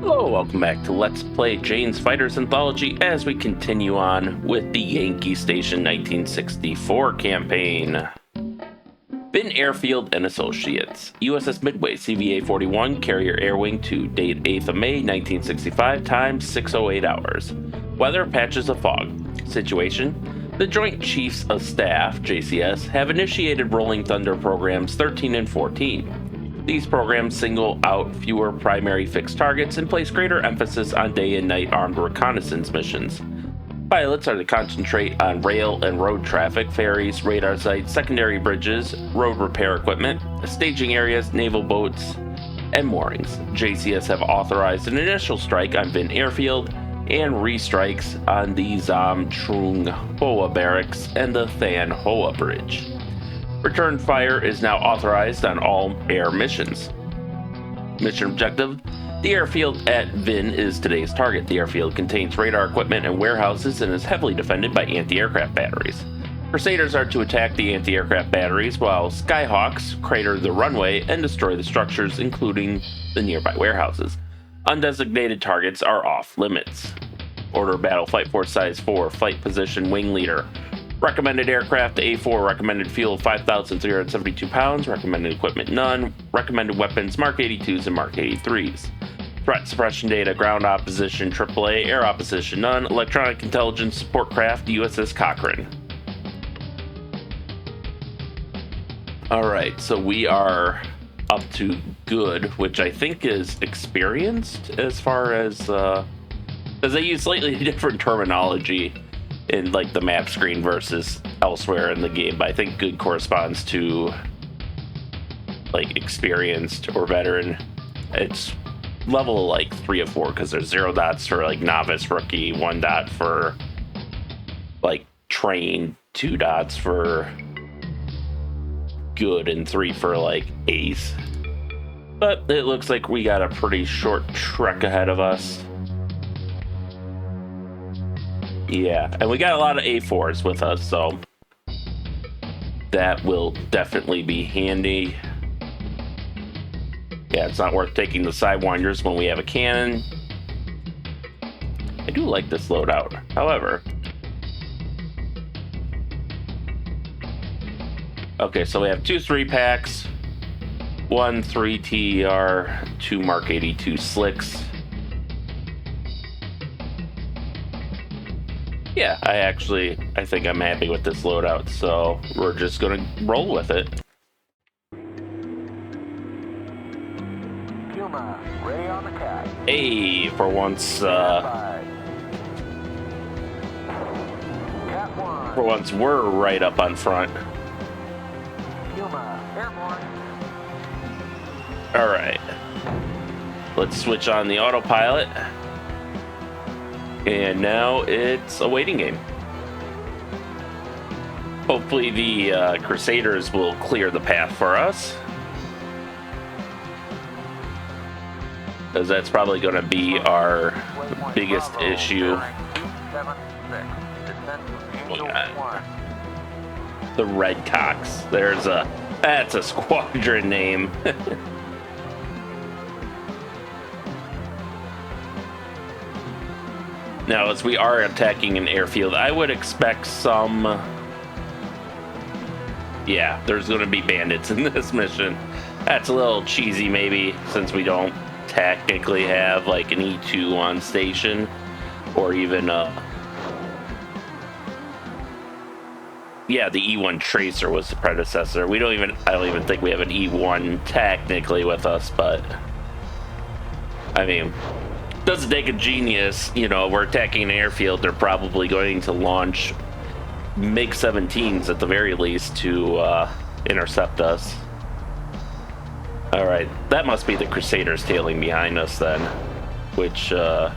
Hello, welcome back to Let's Play Jane's Fighters Anthology as we continue on with the Yankee Station 1964 campaign. Vinh Airfield and Associates, USS Midway, CVA-41, carrier air wing to date 8th of May 1965, time 6:08 hours. Weather, patches of fog. Situation: the Joint Chiefs of Staff, JCS, have initiated Rolling Thunder programs 13 and 14. These programs single out fewer primary fixed targets and place greater emphasis on day and night armed reconnaissance missions. Pilots are to concentrate on rail and road traffic, ferries, radar sites, secondary bridges, road repair equipment, staging areas, naval boats, and moorings. JCS have authorized an initial strike on Vinh Airfield and restrikes on the Zam Trung Hoa Barracks and the Than Hoa Bridge. Return fire is now authorized on all air missions. Mission objective: the airfield at Vinh is today's target. The airfield contains radar equipment and warehouses and is heavily defended by anti-aircraft batteries. Crusaders are to attack the anti-aircraft batteries while Skyhawks crater the runway and destroy the structures, including the nearby warehouses. Undesignated targets are off limits. Order Battle Flight Force Size 4, Flight Position Wing Leader. Recommended aircraft A4, recommended fuel 5,372 pounds, recommended equipment none, recommended weapons Mark 82s and Mark 83s. Threat suppression data, ground opposition AAA, air opposition none, electronic intelligence support craft USS Cochrane. Alright, so we are up to good, which I think is experienced as far as, because they use slightly different terminology in like the map screen versus elsewhere in the game, but I think good corresponds to like experienced or veteran. It's level like 3 of 4 because there's 0 dots for like novice, rookie, 1 dot for like trained, 2 dots for good, and 3 for like ace. But it looks like we got a pretty short trek ahead of us. Yeah, and we got a lot of A4s with us, so that will definitely be handy. Yeah, it's not worth taking the Sidewinders when we have a cannon. I do like this loadout, however. Okay, so we have 2 3-packs, 1 3 TER, 2 Mark 82 slicks. Yeah, I think I'm happy with this loadout, so we're just gonna roll with it. Puma, ready on the cat. Hey, for once, we're right up on front. Puma, airborne. All right, let's switch on the autopilot. And now it's a waiting game. Hopefully the Crusaders will clear the path for us, because that's probably going to be our biggest issue. The Redcocks. That's a squadron name. Now, as we are attacking an airfield, I would expect some... Yeah, there's going to be bandits in this mission. That's a little cheesy, maybe, since we don't technically have, like, an E2 on station. Or even, yeah, the E1 Tracer was the predecessor. I don't even think we have an E1 technically with us, but... I mean... Doesn't take a genius, you know. We're attacking an airfield. They're probably going to launch MiG-17s at the very least to intercept us. All right, that must be the Crusaders tailing behind us then, which I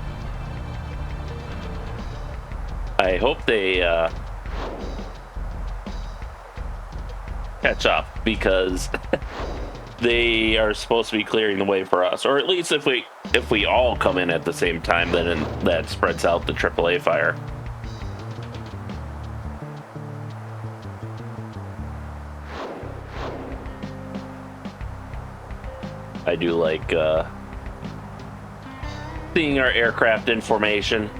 hope they catch up, because they are supposed to be clearing the way for us, or at least if we all come in at the same time, then that spreads out the AAA fire. I do like seeing our aircraft in formation.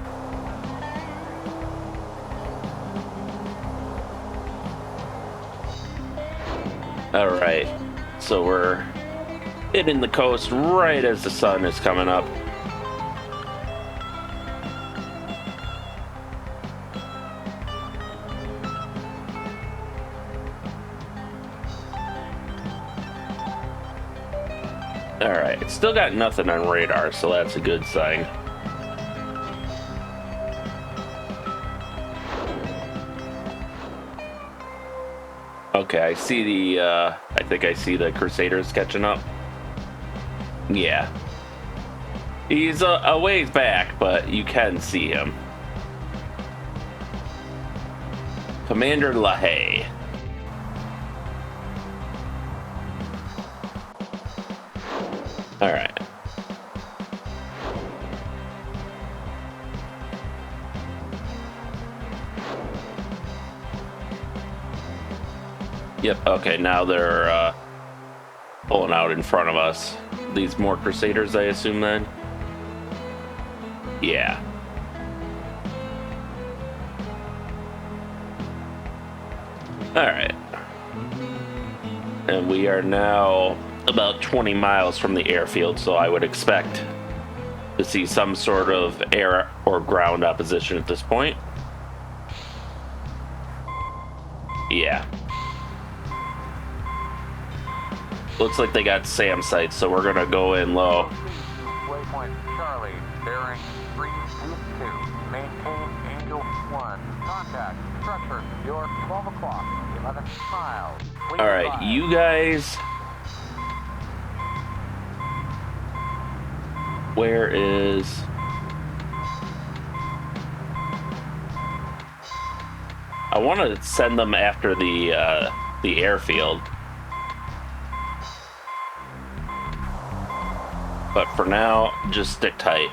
All right, so we're hitting the coast right as the sun is coming up. All right, it's still got nothing on radar, so that's a good sign. Okay, I see the, I think I see the Crusaders catching up. Yeah. He's a ways back, but you can see him. Commander LaHaye. All right. Yep, okay, now they're pulling out in front of us. These more Crusaders, I assume, then? Yeah. Alright. And we are now about 20 miles from the airfield, so I would expect to see some sort of air or ground opposition at this point. Yeah. Looks like they got SAM sites, so we're gonna go in low. Waypoint Charlie, bearing 322. Maintain Angel 1. Contact structure. You're 12 o'clock, 11 miles. Please All right, advise. you guys. Where is? I want to send them after the airfield. But for now, just stick tight.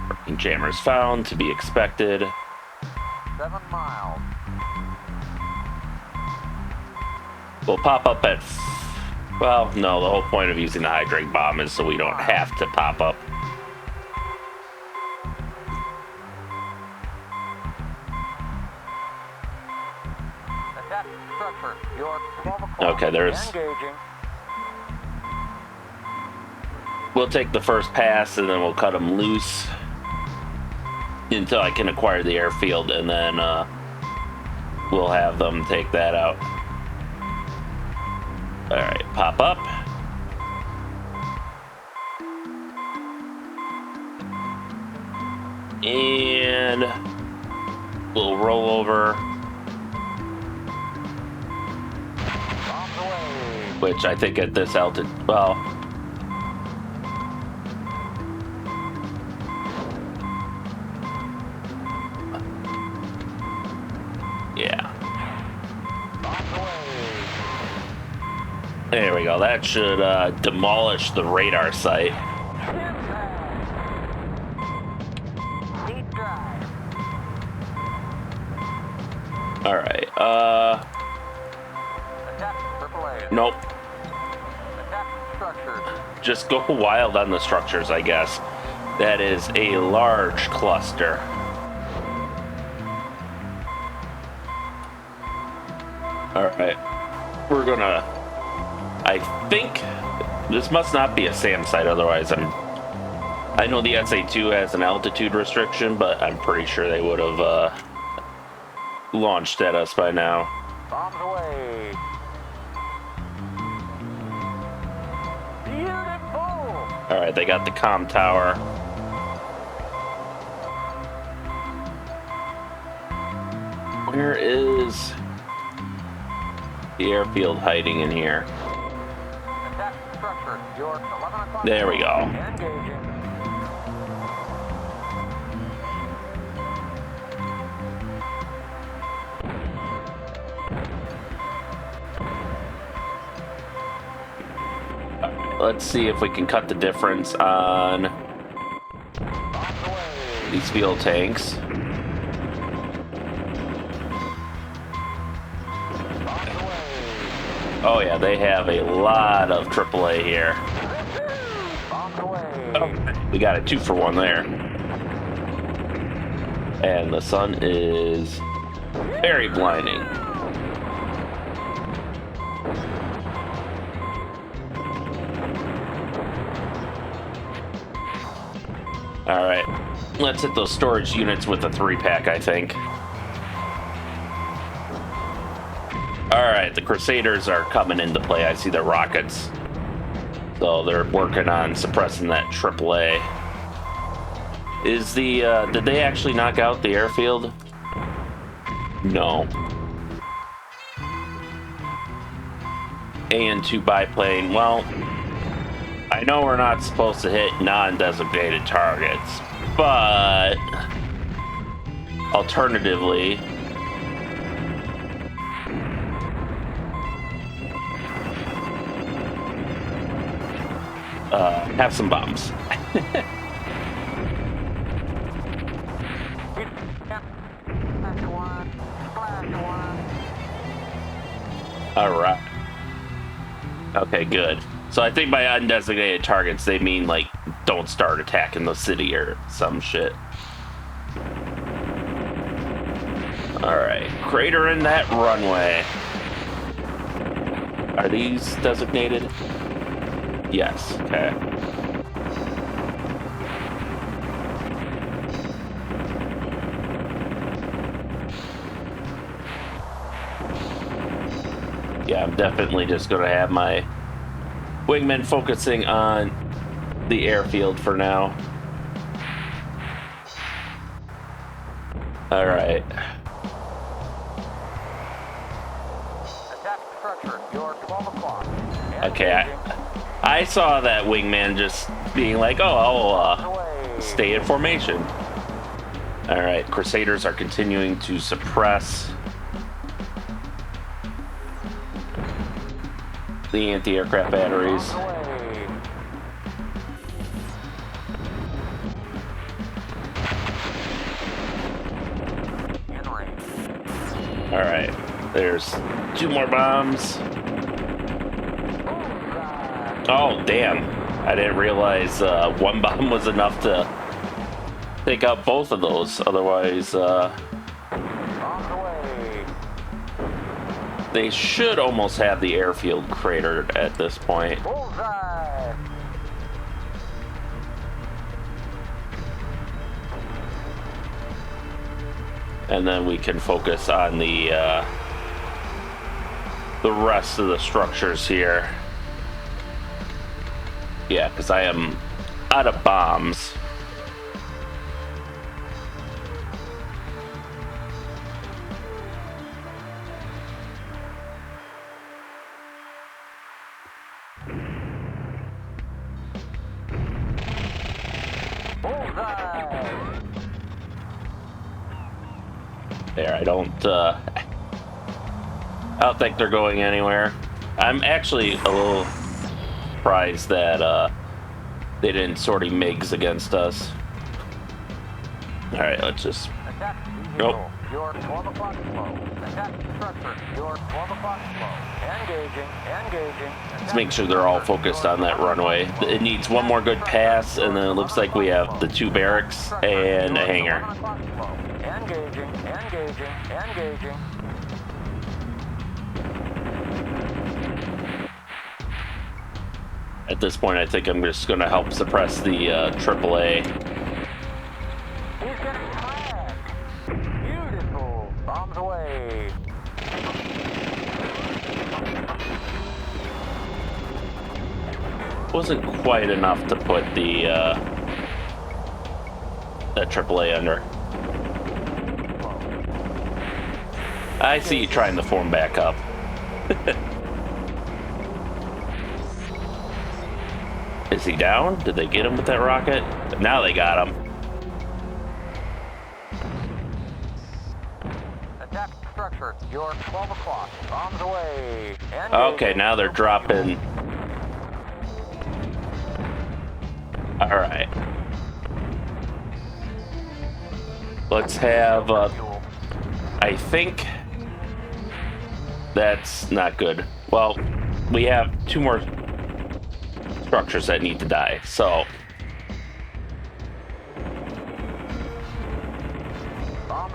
Working jammers found, to be expected. 7 miles. We'll pop up at... Well, no, the whole point of using the hydrate bomb is so we don't have to pop up. Attack structure. You're 12 o'clock. Okay, there's... Engaging. We'll take the first pass and then we'll cut them loose until I can acquire the airfield, and then we'll have them take that out. All right, pop up. And we'll roll over, Bombs away. which I think at this altitude, well, yeah. Bombs away. There we go. That should demolish the radar site. Deep drive. All right. Attack AAA. Nope. Attack structures. Just go wild on the structures, I guess. That is a large cluster. All right. We're gonna... I think this must not be a SAM site, otherwise I know the SA-2 has an altitude restriction, but I'm pretty sure they would have launched at us by now. Bombs away. Beautiful. All right, they got the comm tower. Where is the airfield hiding in here? Attack structure. You're 11 o'clock. There we go. Engaging. Let's see if we can cut the difference on Bombs away. these fuel tanks. Bombs away. Oh yeah, they have a lot of AAA here. Bombs away. Oh, we got a 2-for-1 there. And the sun is very blinding. All right, let's hit those storage units with a 3-pack, I think. All right, the Crusaders are coming into play. I see their rockets. So they're working on suppressing that AAA. Is the, did they actually knock out the airfield? No. AN-2 biplane, well, I know we're not supposed to hit non-designated targets, but alternatively, have some bombs. All right. Okay, good. So I think by undesignated targets, they mean, like, don't start attacking the city or some shit. All right. Crater in that runway. Are these designated? Yes. Okay. Yeah, I'm definitely just going to have my wingmen focusing on the airfield for now. All right. Attack structure. You're 12 o'clock. Okay, I saw that wingman just being like, oh, I'll stay in formation. All right, Crusaders are continuing to suppress the anti-aircraft batteries. All right, there's 2 more bombs. Oh, damn. I didn't realize 1 bomb was enough to take out both of those. Otherwise, they should almost have the airfield cratered at this point. Bullseye. And then we can focus on the rest of the structures here. Yeah, because I am out of bombs. There, I don't think they're going anywhere. I'm actually a little surprised that they didn't sortie MiGs against us. All right, let's just. Nope. You're 12 o'clock slow. Attack structure. You're 12 o'clock slow. Engaging. Let's make sure they're all focused on that runway. It needs one more good pass, and then it looks like we have the 2 barracks and a hangar. Engaging. At this point, I think I'm just going to help suppress the AAA. He's getting flagged. Beautiful. Bombs away. Wasn't quite enough to put the that AAA under. I see you trying to form back up. Is he down? Did they get him with that rocket? Now they got him. Attack structure. You're 12 o'clock. Bombs away. Okay, now they're dropping. All right. Let's have, I think that's not good. Well, we have 2 more structures that need to die, so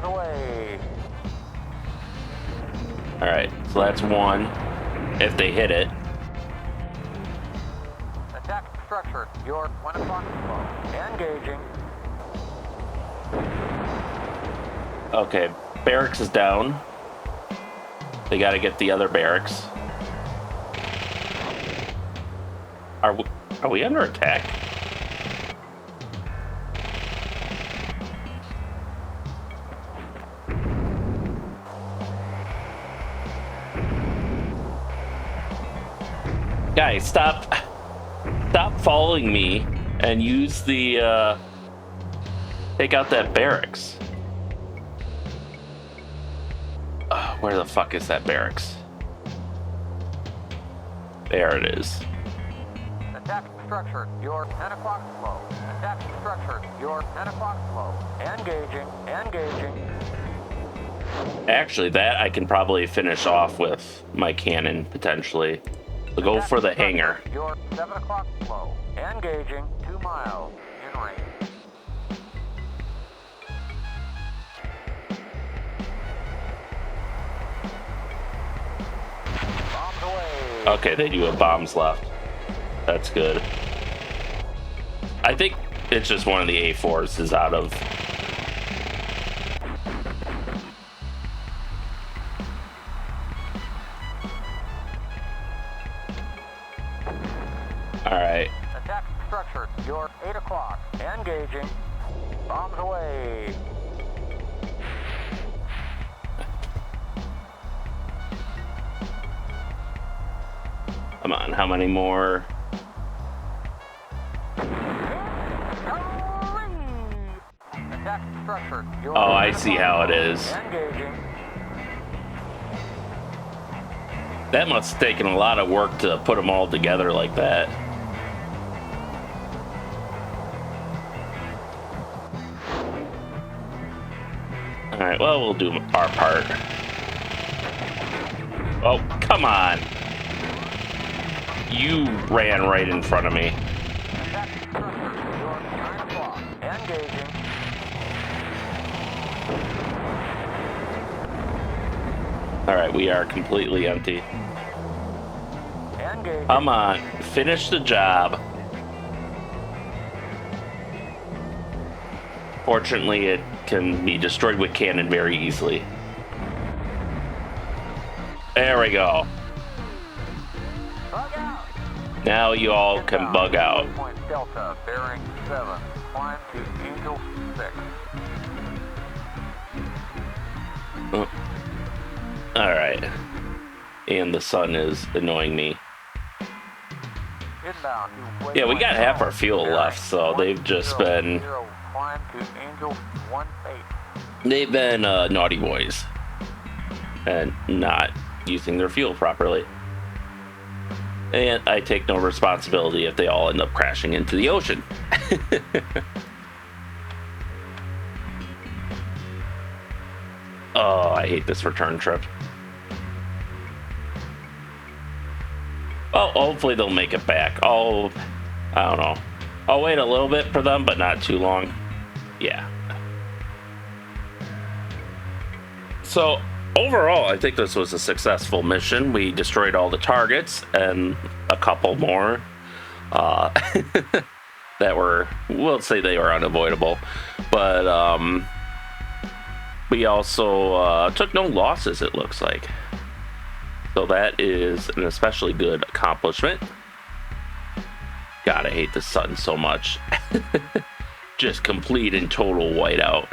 Bombs away. Alright, so that's one. If they hit it. Attack structure. Your 1 o'clock flow. Engaging. Okay, barracks is down. They gotta get the other barracks. Are we under attack? Guys, stop following me and use the take out that barracks. Where the fuck is that barracks? There it is. Attack structure. Your 10 o'clock flow. Attack structure. Your 10 o'clock flow. Engaging. Engaging. Actually, that I can probably finish off with my cannon, potentially. So go for the hangar. Your 7 o'clock flow. Engaging 2 miles in range. Bombs away. Okay, they do have bombs left. That's good. I think it's just one of the A4s is out of... Alright. Attack structure. Your 8 o'clock. Engaging. Bombs away. Come on, how many more? Attack structure. Your Oh, I see how it is. Engaging. That must have taken a lot of work to put them all together like that. Alright, well, we'll do our part. Oh, come on. You ran right in front of me. Attack structure. Your 9 o'clock. Engaging. Alright, we are completely empty. Engaging. Come on, finish the job. Fortunately, it can be destroyed with cannon very easily. There we go. Bug out. Now you all can bug out. Point Delta, bearing 7. Climb to Angel 6. Alright. And the sun is annoying me. Inbound to Yeah, we got half our fuel bearing left, so they've just 100. been... Climb to Angel 18. They've been naughty boys. And not using their fuel properly. And I take no responsibility if they all end up crashing into the ocean. Oh, I hate this return trip. Well, hopefully they'll make it back. I don't know. I'll wait a little bit for them, but not too long. Yeah. So, overall, I think this was a successful mission. We destroyed all the targets and a couple more that were, we'll say they were unavoidable. But we also took no losses, it looks like. So that is an especially good accomplishment. God, I hate the sun so much. Just complete and total whiteout.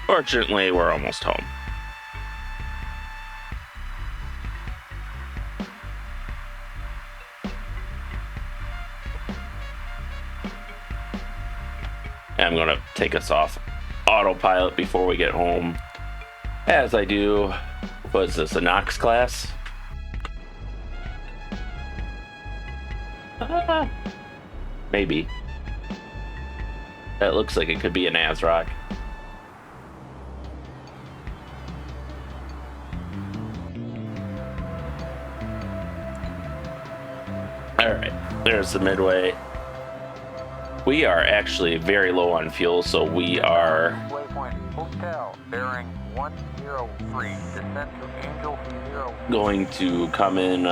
Fortunately, we're almost home. And I'm gonna take us off autopilot before we get home. As I do, was this a Nox class? Maybe. That looks like it could be an ASRock. Alright, there's the midway. We are actually very low on fuel, so we are Waypoint Hotel, bearing 103. Descent to Angel 0. going to come in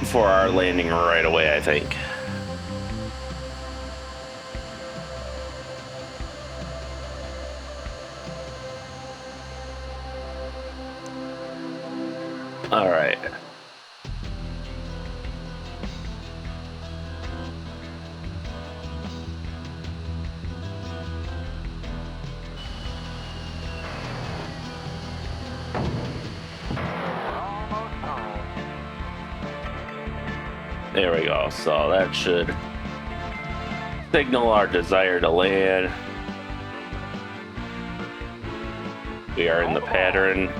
for our landing right away, I think. All right. Almost home. There we go. So that should signal our desire to land. We are in the pattern.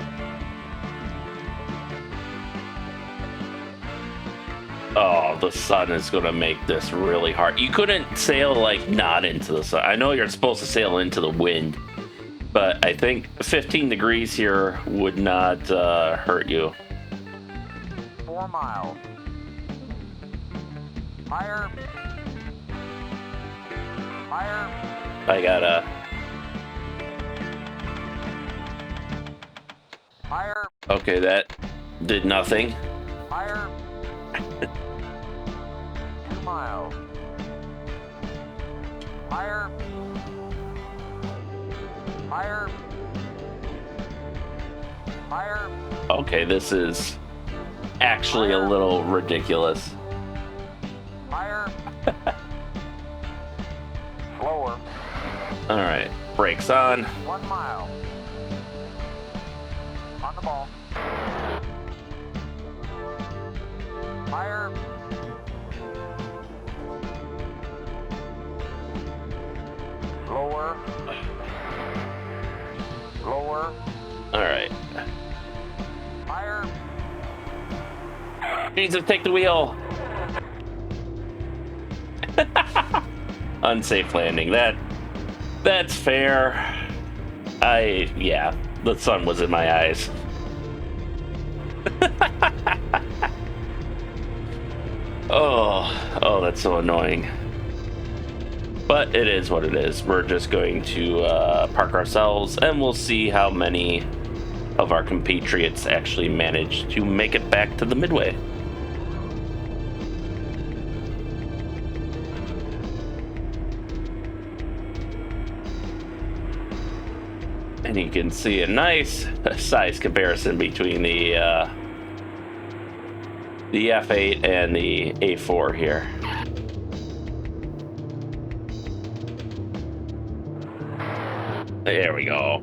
Oh, the sun is going to make this really hard. You couldn't sail like not into the sun. I know you're supposed to sail into the wind, but I think 15 degrees here would not hurt you. 4 miles. Higher. Higher. I gotta. Higher. Okay, that did nothing. Higher. 2 miles. Higher. Higher. Higher. Okay, this is actually a little ridiculous. Higher. Slower. All right, brakes on. 1 mile. On the ball. Higher. Lower. Lower. All right. Higher. Jesus, take the wheel. Unsafe landing. That's fair. Yeah, the sun was in my eyes. Oh, that's so annoying. But it is what it is. We're just going to park ourselves, and we'll see how many of our compatriots actually manage to make it back to the Midway. And you can see a nice size comparison between the F8 and the A4 here. There we go.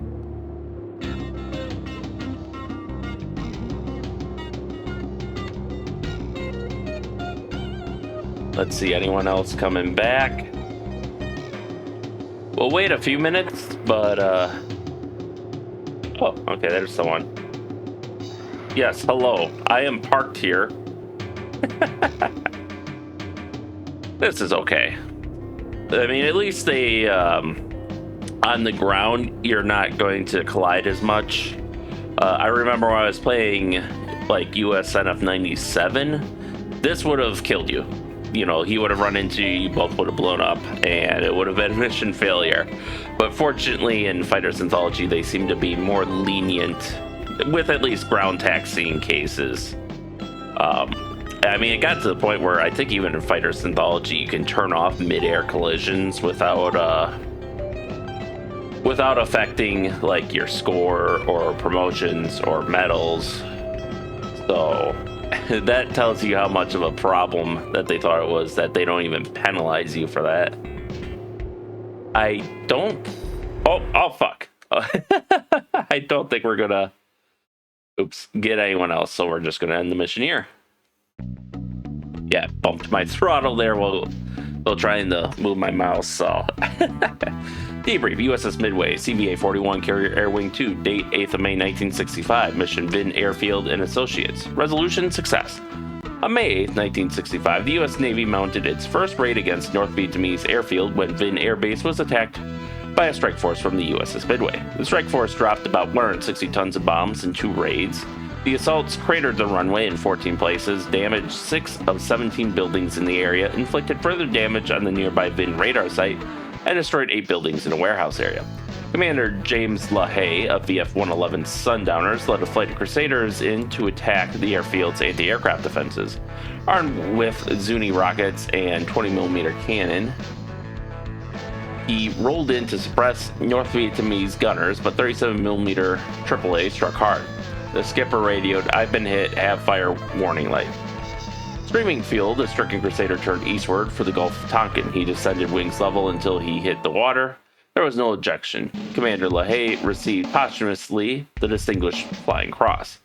Let's see, anyone else coming back? We'll wait a few minutes, but oh, okay, there's someone. Yes, hello. I am parked here. This is okay. I mean, at least they, on the ground, you're not going to collide as much. I remember when I was playing, like, USNF 97, this would have killed you. You know, he would have run into you, both would have blown up, and it would have been mission failure. But fortunately, in Fighters Anthology, they seem to be more lenient with at least ground taxiing cases. I mean, it got to the point where I think even in Fighters Anthology, you can turn off mid-air collisions without affecting, like, your score or promotions or medals. So that tells you how much of a problem that they thought it was, that they don't even penalize you for that. I don't... Oh, fuck. I don't think we're gonna... get anyone else, so we're just gonna end the mission here. Yeah, bumped my throttle there while trying to move my mouse, so... Debrief, USS Midway, CVA 41, Carrier Air Wing 2, date 8th of May 1965, mission Vinh Airfield and Associates. Resolution, success. On May 8th, 1965, the U.S. Navy mounted its first raid against North Vietnamese airfield when Vinh Air Base was attacked by a strike force from the USS Midway. The strike force dropped about 160 tons of bombs in 2 raids. The assaults cratered the runway in 14 places, damaged 6 of 17 buildings in the area, inflicted further damage on the nearby Vinh radar site, and destroyed 8 buildings in a warehouse area. Commander James LaHaye of VF-111 Sundowners led a flight of Crusaders in to attack the airfield's anti-aircraft defenses. Armed with Zuni rockets and 20mm cannon, he rolled in to suppress North Vietnamese gunners, but 37mm AAA struck hard. The skipper radioed, "I've been hit, have fire warning light." Screaming fuel, the stricken Crusader turned eastward for the Gulf of Tonkin. He descended wings level until he hit the water. There was no ejection. Commander LaHaye received posthumously the Distinguished Flying Cross.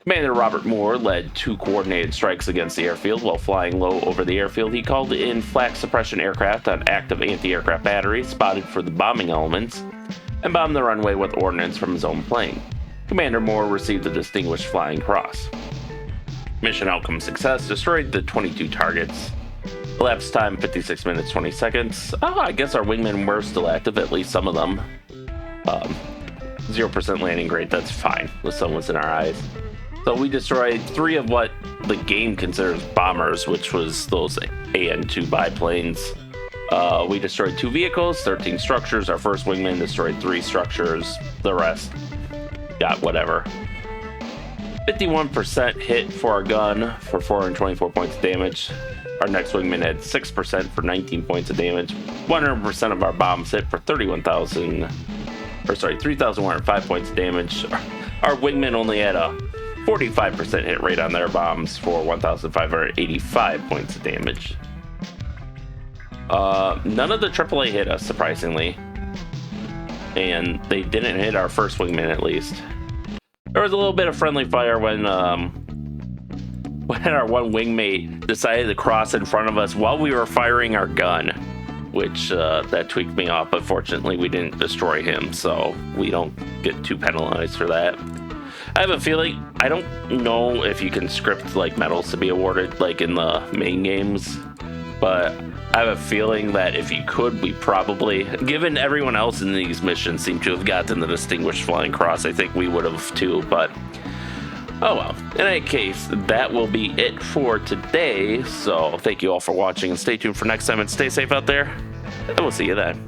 Commander Robert Moore led 2 coordinated strikes against the airfield. While flying low over the airfield, he called in flak suppression aircraft on active anti-aircraft batteries spotted for the bombing elements, and bombed the runway with ordnance from his own plane. Commander Moore received the Distinguished Flying Cross. Mission outcome success, destroyed the 22 targets. Elapsed time 56 minutes 20 seconds. I guess our wingmen were still active, at least some of them. 0% landing grade, that's fine. The sun was in our eyes. So we destroyed 3 of what the game considers bombers, which was those AN-2 biplanes. We destroyed 2 vehicles, 13 structures. Our first wingman destroyed 3 structures. The rest got whatever. 51% hit for our gun for 424 points of damage. Our next wingman had 6% for 19 points of damage. 100% of our bombs hit for 3,105 points of damage. Our wingmen only had a 45% hit rate on their bombs for 1,585 points of damage. None of the AAA hit us, surprisingly. And they didn't hit our first wingman, at least. There was a little bit of friendly fire when our one wingmate decided to cross in front of us while we were firing our gun, which that tweaked me off, but fortunately we didn't destroy him, so we don't get too penalized for that. I have a feeling, I don't know if you can script like medals to be awarded like in the main games, but I have a feeling that if you could, we probably, given everyone else in these missions seemed to have gotten the Distinguished Flying Cross, I think we would have too, but oh well. In any case, that will be it for today, so thank you all for watching, and stay tuned for next time, and stay safe out there, and we'll see you then.